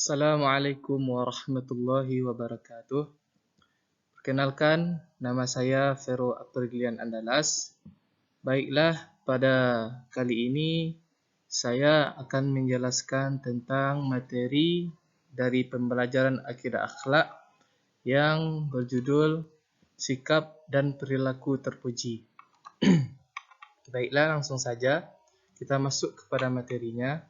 Assalamualaikum warahmatullahi wabarakatuh. Perkenalkan, nama saya Vero Aprillian Andalas. Baiklah, pada kali ini saya akan menjelaskan tentang materi dari pembelajaran akidah akhlak yang berjudul Sikap dan Perilaku Terpuji. Baiklah, langsung saja kita masuk kepada materinya,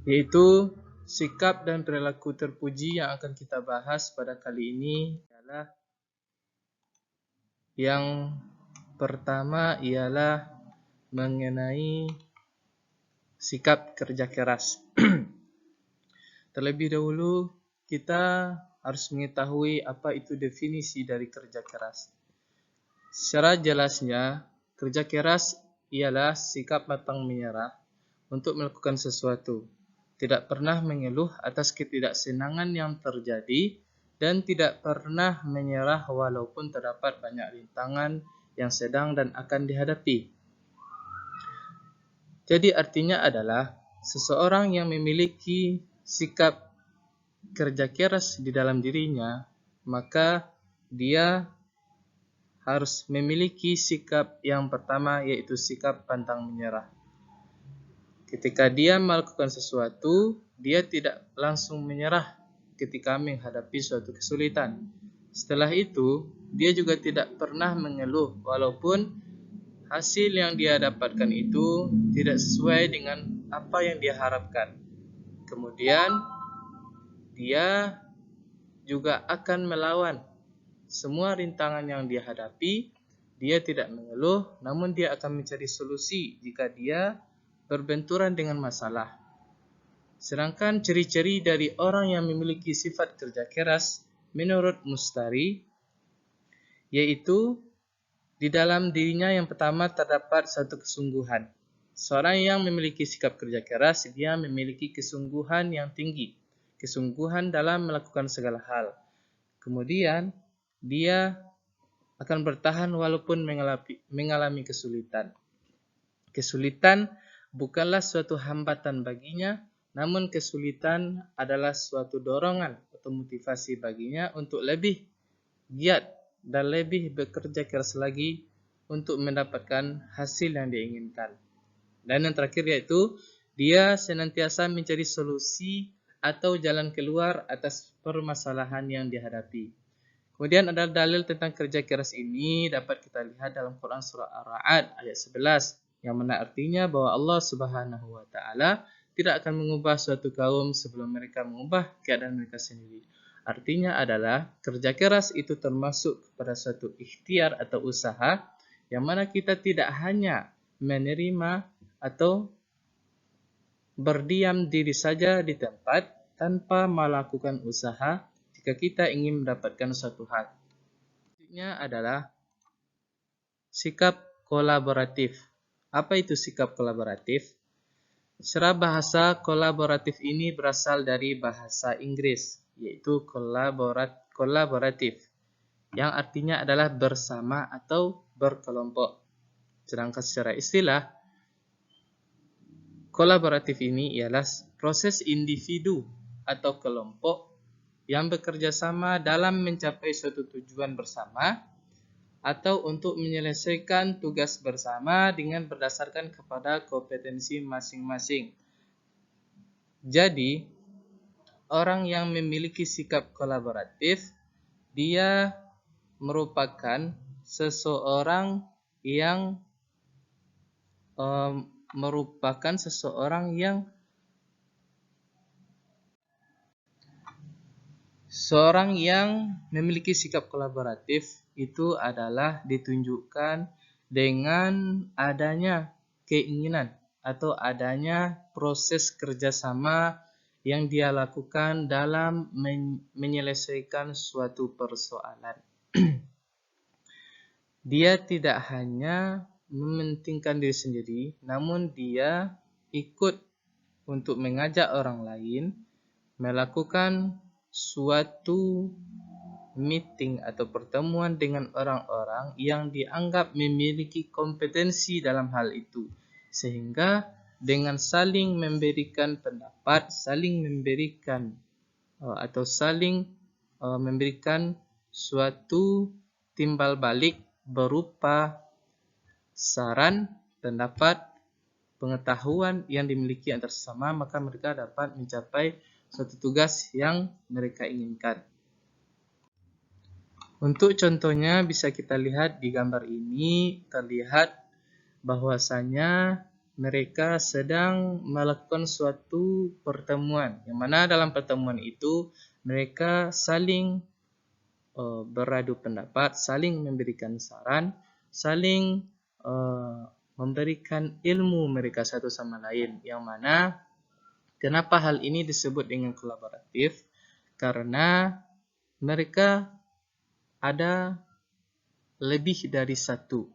yaitu sikap dan perilaku terpuji. Yang akan kita bahas pada kali ini adalah yang pertama ialah mengenai sikap kerja keras. Terlebih dahulu kita harus mengetahui apa itu definisi dari kerja keras. Secara jelasnya, kerja keras ialah sikap pantang menyerah untuk melakukan sesuatu, tidak pernah mengeluh atas ketidaksenangan yang terjadi, dan tidak pernah menyerah walaupun terdapat banyak rintangan yang sedang dan akan dihadapi. Jadi artinya adalah seseorang yang memiliki sikap kerja keras di dalam dirinya, maka dia harus memiliki sikap yang pertama, yaitu sikap pantang menyerah. Ketika dia melakukan sesuatu, dia tidak langsung menyerah ketika menghadapi suatu kesulitan. Setelah itu, dia juga tidak pernah mengeluh walaupun hasil yang dia dapatkan itu tidak sesuai dengan apa yang dia harapkan. Kemudian, dia juga akan melawan semua rintangan yang dia hadapi. Dia tidak mengeluh, namun dia akan mencari solusi jika dia berbenturan dengan masalah. Sedangkan ciri-ciri dari orang yang memiliki sifat kerja keras menurut Mustari, yaitu di dalam dirinya yang pertama terdapat satu kesungguhan. Seorang yang memiliki sikap kerja keras, dia memiliki kesungguhan yang tinggi, kesungguhan dalam melakukan segala hal. Kemudian dia akan bertahan walaupun mengalami kesulitan. Kesulitan bukanlah suatu hambatan baginya, namun kesulitan adalah suatu dorongan atau motivasi baginya untuk lebih giat dan lebih bekerja keras lagi untuk mendapatkan hasil yang diinginkan. Dan yang terakhir yaitu dia senantiasa mencari solusi atau jalan keluar atas permasalahan yang dihadapi. Kemudian ada dalil tentang kerja keras ini dapat kita lihat dalam Quran surah Ar-Ra'd ayat 11. Yang mana artinya bahwa Allah Subhanahu wa Ta'ala tidak akan mengubah suatu kaum sebelum mereka mengubah keadaan mereka sendiri. Artinya adalah kerja keras itu termasuk kepada suatu ikhtiar atau usaha, yang mana kita tidak hanya menerima atau berdiam diri saja di tempat tanpa melakukan usaha jika kita ingin mendapatkan suatu hal. Selanjutnya adalah sikap kolaboratif. Apa itu sikap kolaboratif? Secara bahasa, kolaboratif ini berasal dari bahasa Inggris, yaitu kolaboratif, yang artinya adalah bersama atau berkelompok. Sedangkan secara istilah, kolaboratif ini ialah proses individu atau kelompok yang bekerja sama dalam mencapai suatu tujuan bersama atau untuk menyelesaikan tugas bersama dengan berdasarkan kepada kompetensi masing-masing. Jadi, orang yang memiliki sikap kolaboratif, dia merupakan seseorang yang memiliki sikap kolaboratif itu adalah ditunjukkan dengan adanya keinginan atau adanya proses kerjasama yang dia lakukan dalam menyelesaikan suatu persoalan. Dia tidak hanya mementingkan diri sendiri, namun dia ikut untuk mengajak orang lain melakukan suatu meeting atau pertemuan dengan orang-orang yang dianggap memiliki kompetensi dalam hal itu, sehingga dengan saling memberikan pendapat, saling memberikan atau saling memberikan suatu timbal balik berupa saran, pendapat, pengetahuan yang dimiliki antar sesama, maka mereka dapat mencapai suatu tugas yang mereka inginkan. Untuk contohnya bisa kita lihat di gambar ini, terlihat bahwasanya mereka sedang melakukan suatu pertemuan, yang mana dalam pertemuan itu mereka saling beradu pendapat, saling memberikan saran, saling memberikan ilmu mereka satu sama lain, yang mana kenapa hal ini disebut dengan kolaboratif? Karena mereka ada lebih dari satu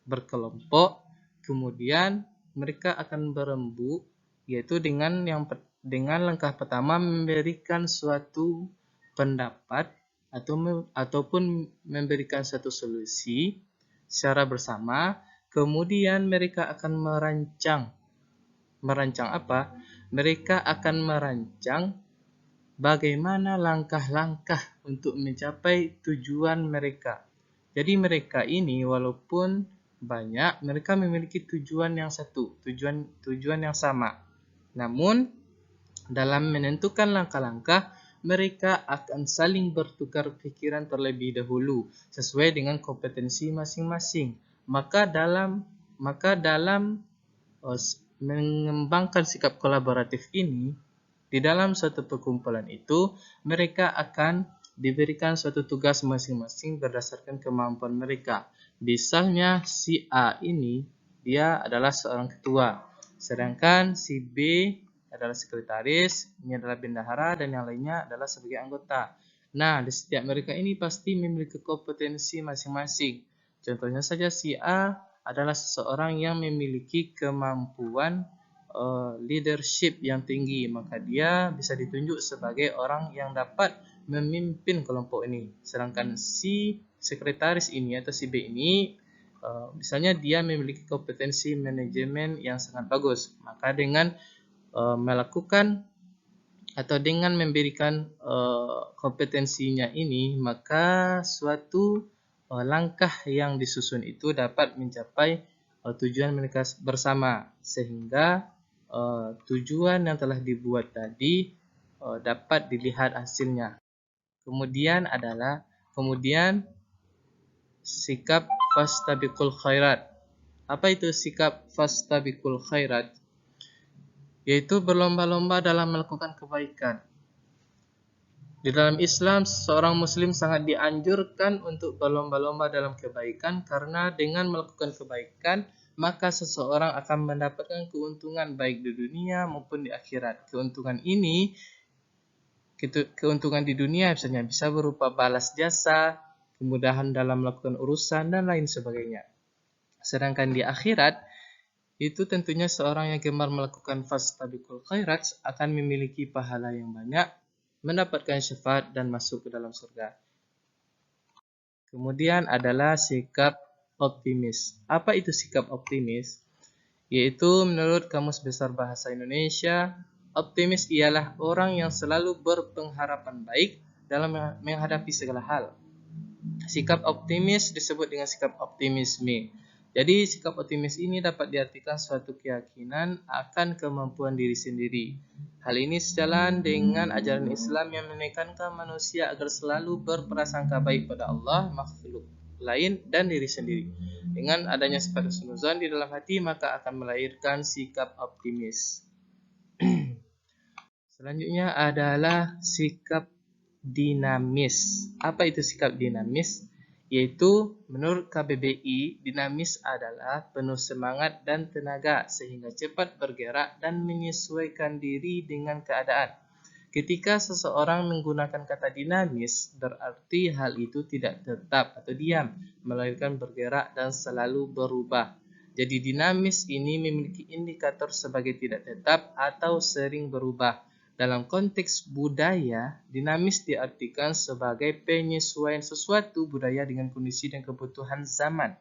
berkelompok, kemudian mereka akan berembuk, yaitu dengan langkah pertama memberikan suatu pendapat ataupun memberikan satu solusi secara bersama. Kemudian mereka akan merancang apa? Mereka akan merancang bagaimana langkah-langkah untuk mencapai tujuan mereka. Jadi mereka ini walaupun banyak, mereka memiliki tujuan yang satu, tujuan yang sama. Namun dalam menentukan langkah-langkah, mereka akan saling bertukar pikiran terlebih dahulu sesuai dengan kompetensi masing-masing. Maka dalam mengembangkan sikap kolaboratif ini, di dalam suatu perkumpulan itu, mereka akan diberikan suatu tugas masing-masing berdasarkan kemampuan mereka. Misalnya si A ini, dia adalah seorang ketua, sedangkan si B adalah sekretaris, ini adalah bendahara, dan yang lainnya adalah sebagai anggota. Nah, di setiap mereka ini pasti memiliki kompetensi masing-masing. Contohnya saja si A adalah seseorang yang memiliki kemampuan leadership yang tinggi, maka dia bisa ditunjuk sebagai orang yang dapat memimpin kelompok ini. Sedangkan si sekretaris ini atau si B ini misalnya dia memiliki kompetensi manajemen yang sangat bagus, maka dengan melakukan atau dengan memberikan kompetensinya ini, maka suatu langkah yang disusun itu dapat mencapai tujuan mereka bersama, sehingga tujuan yang telah dibuat tadi dapat dilihat hasilnya. Kemudian sikap fastabiqul khairat. Apa itu sikap fastabiqul khairat? Yaitu berlomba-lomba dalam melakukan kebaikan. Di dalam Islam, seorang muslim sangat dianjurkan untuk berlomba-lomba dalam kebaikan, karena dengan melakukan kebaikan maka seseorang akan mendapatkan keuntungan baik di dunia maupun di akhirat. Keuntungan di dunia misalnya bisa berupa balas jasa, kemudahan dalam melakukan urusan, dan lain sebagainya. Sedangkan di akhirat, itu tentunya seorang yang gemar melakukan fastabiqul khairat akan memiliki pahala yang banyak, mendapatkan syafaat dan masuk ke dalam surga. Kemudian adalah sikap optimis. Apa itu sikap optimis? Yaitu menurut Kamus Besar Bahasa Indonesia, optimis ialah orang yang selalu berpengharapan baik dalam menghadapi segala hal. Sikap optimis disebut dengan sikap optimisme. Jadi sikap optimis ini dapat diartikan suatu keyakinan akan kemampuan diri sendiri. Hal ini sejalan dengan ajaran Islam yang menekankan manusia agar selalu berprasangka baik pada Allah, makhluk lain, dan diri sendiri. Dengan adanya sifat husnuzon di dalam hati, maka akan melahirkan sikap optimis. Selanjutnya adalah sikap dinamis. Apa itu sikap dinamis? Yaitu menurut KBBI, dinamis adalah penuh semangat dan tenaga sehingga cepat bergerak dan menyesuaikan diri dengan keadaan. Ketika seseorang menggunakan kata dinamis, berarti hal itu tidak tetap atau diam, melainkan bergerak dan selalu berubah. Jadi dinamis ini memiliki indikator sebagai tidak tetap atau sering berubah. Dalam konteks budaya, dinamis diartikan sebagai penyesuaian sesuatu budaya dengan kondisi dan kebutuhan zaman.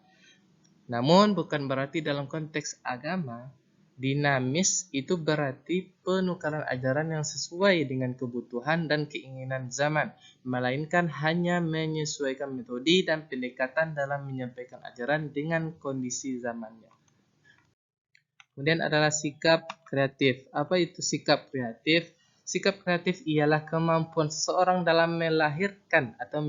Namun bukan berarti dalam konteks agama, Dinamis itu berarti penukaran ajaran yang sesuai dengan kebutuhan dan keinginan zaman, melainkan hanya menyesuaikan metode dan pendekatan dalam menyampaikan ajaran dengan kondisi zamannya. Kemudian adalah sikap kreatif. Apa itu sikap kreatif? Sikap kreatif ialah kemampuan seseorang dalam melahirkan atau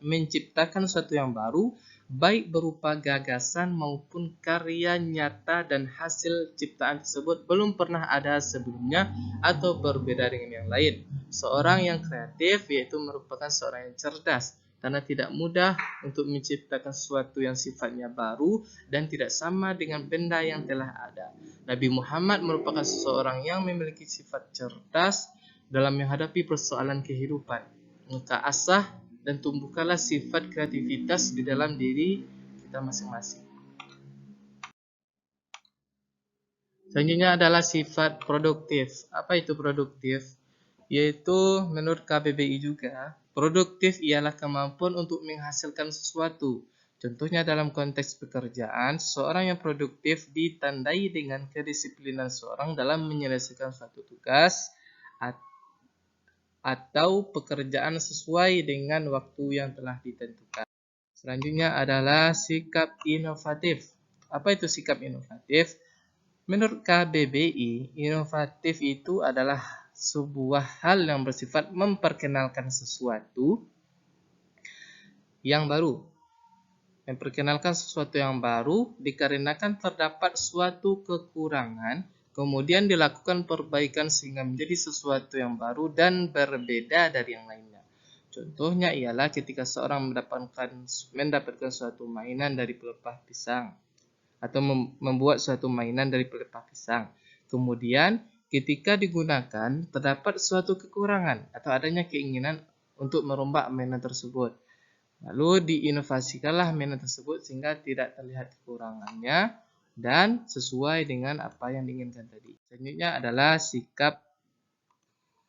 menciptakan sesuatu yang baru, baik berupa gagasan maupun karya nyata dan hasil ciptaan tersebut belum pernah ada sebelumnya atau berbeda dengan yang lain. Seorang yang kreatif yaitu merupakan seorang yang cerdas, karena tidak mudah untuk menciptakan sesuatu yang sifatnya baru dan tidak sama dengan benda yang telah ada. Nabi Muhammad merupakan seseorang yang memiliki sifat cerdas dalam menghadapi persoalan kehidupan. Maka asah dan tumbuhkanlah sifat kreativitas di dalam diri kita masing-masing. Selanjutnya adalah sifat produktif. Apa itu produktif? Yaitu menurut KBBI juga, produktif ialah kemampuan untuk menghasilkan sesuatu. Contohnya dalam konteks pekerjaan, seorang yang produktif ditandai dengan kedisiplinan seorang dalam menyelesaikan suatu tugas atau pekerjaan sesuai dengan waktu yang telah ditentukan. Selanjutnya adalah sikap inovatif. Apa itu sikap inovatif? Menurut KBBI, inovatif itu adalah sebuah hal yang bersifat memperkenalkan sesuatu yang baru. Memperkenalkan sesuatu yang baru dikarenakan terdapat suatu kekurangan, kemudian dilakukan perbaikan sehingga menjadi sesuatu yang baru dan berbeda dari yang lainnya. Contohnya ialah ketika seorang mendapatkan suatu mainan dari pelepah pisang atau membuat suatu mainan dari pelepah pisang. Kemudian ketika digunakan terdapat suatu kekurangan atau adanya keinginan untuk merombak mainan tersebut. Lalu diinovasikanlah mainan tersebut sehingga tidak terlihat kekurangannya dan sesuai dengan apa yang diinginkan tadi. Selanjutnya adalah sikap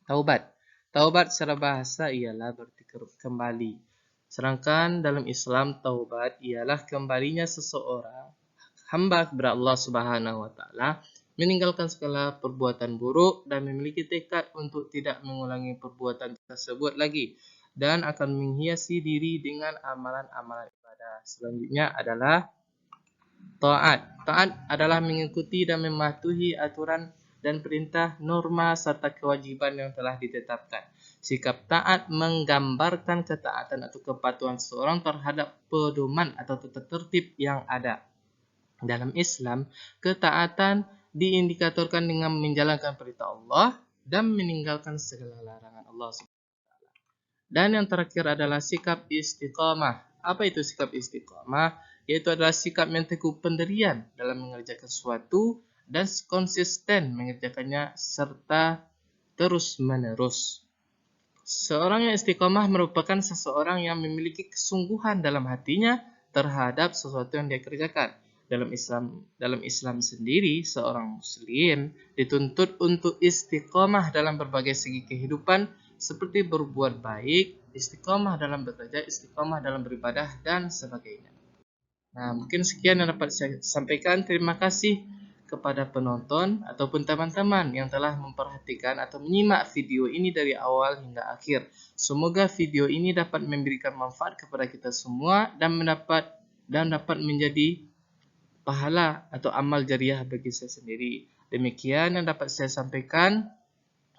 taubat. Taubat secara bahasa ialah berarti kembali. Sedangkan dalam Islam taubat ialah kembalinya seseorang hamba kepada Allah Subhanahu wa taala, meninggalkan segala perbuatan buruk dan memiliki tekad untuk tidak mengulangi perbuatan tersebut lagi dan akan menghiasi diri dengan amalan-amalan ibadah. Selanjutnya adalah taat. Taat adalah mengikuti dan mematuhi aturan dan perintah, norma serta kewajiban yang telah ditetapkan. Sikap taat menggambarkan ketaatan atau kepatuhan seseorang terhadap pedoman atau tata tertib yang ada. Dalam Islam, ketaatan diindikatorkan dengan menjalankan perintah Allah dan meninggalkan segala larangan Allah. Dan yang terakhir adalah sikap istiqamah. Apa itu sikap istiqamah? Yaitu adalah sikap yang teguh pendirian dalam mengerjakan sesuatu dan konsisten mengerjakannya serta terus-menerus. Seorang yang istiqamah merupakan seseorang yang memiliki kesungguhan dalam hatinya terhadap sesuatu yang dia kerjakan. Dalam Islam sendiri, seorang muslim dituntut untuk istiqamah dalam berbagai segi kehidupan seperti berbuat baik, istiqamah dalam bekerja, istiqamah dalam beribadah, dan sebagainya. Nah, mungkin sekian yang dapat saya sampaikan. Terima kasih kepada penonton ataupun teman-teman yang telah memperhatikan atau menyimak video ini dari awal hingga akhir. Semoga video ini dapat memberikan manfaat kepada kita semua dan dapat menjadi pahala atau amal jariah bagi saya sendiri. Demikian yang dapat saya sampaikan.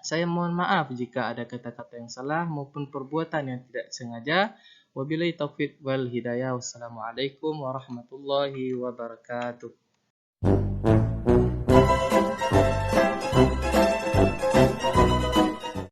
Saya mohon maaf jika ada kata-kata yang salah maupun perbuatan yang tidak sengaja. Wabillahi taufiq wal hidayah. Wassalamualaikum warahmatullahi wabarakatuh.